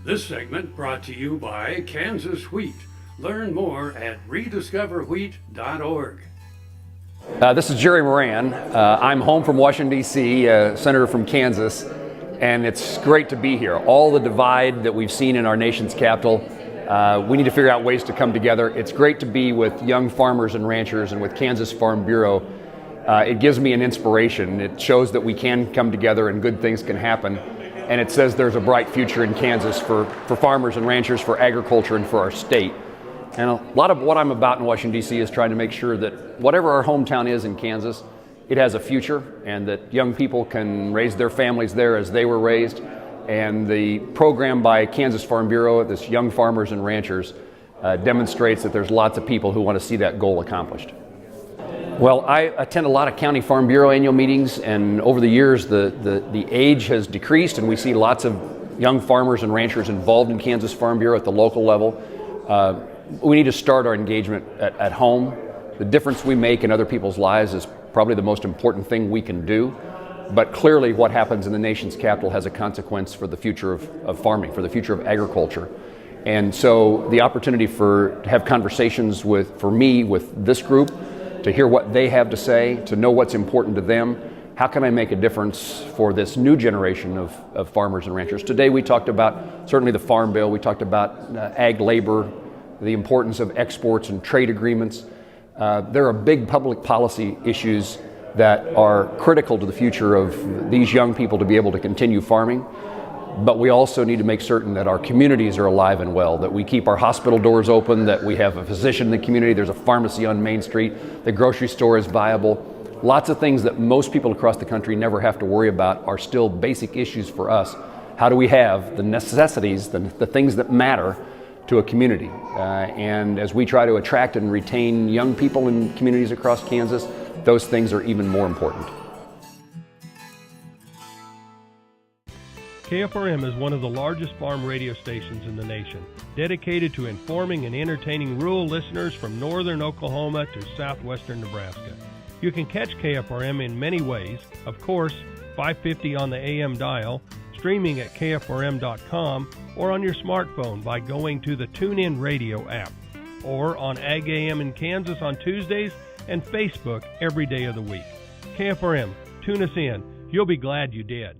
This segment brought to you by Kansas Wheat. Learn more at rediscoverwheat.org. This is Jerry Moran. I'm home from Washington, D.C., senator from Kansas, and it's great to be here. All the divide that we've seen in our nation's capital, we need to figure out ways to come together. It's great to be with young farmers and ranchers and with Kansas Farm Bureau. It gives me an inspiration. It shows that we can come together and good things can happen. And it says there's a bright future in Kansas for farmers and ranchers, for agriculture, and for our state. And a lot of what I'm about in Washington, D.C. is trying to make sure that whatever our hometown is in Kansas, it has a future, and that young people can raise their families there as they were raised. And the program by Kansas Farm Bureau, this Young Farmers and Ranchers, demonstrates that there's lots of people who want to see that goal accomplished. Well, I attend a lot of County Farm Bureau annual meetings, and over the years the age has decreased, and we see lots of young farmers and ranchers involved in Kansas Farm Bureau at the local level. We need to start our engagement at home. The difference we make in other people's lives is probably the most important thing we can do. But clearly what happens in the nation's capital has a consequence for the future of farming, for the future of agriculture. And so the opportunity to have conversations for me with this group, to hear what they have to say, to know what's important to them. How can I make a difference for this new generation of farmers and ranchers? Today we talked about certainly the Farm Bill, we talked about ag labor, the importance of exports and trade agreements. There are big public policy issues that are critical to the future of these young people to be able to continue farming. But we also need to make certain that our communities are alive and well, that we keep our hospital doors open, that we have a physician in the community, there's a pharmacy on Main Street, the grocery store is viable. Lots of things that most people across the country never have to worry about are still basic issues for us. How do we have the necessities, the things that matter to a community? And as we try to attract and retain young people in communities across Kansas, those things are even more important. KFRM is one of the largest farm radio stations in the nation, dedicated to informing and entertaining rural listeners from northern Oklahoma to southwestern Nebraska. You can catch KFRM in many ways, of course, 550 on the AM dial, streaming at kfrm.com, or on your smartphone by going to the TuneIn Radio app, or on Ag AM in Kansas on Tuesdays and Facebook every day of the week. KFRM, tune us in. You'll be glad you did.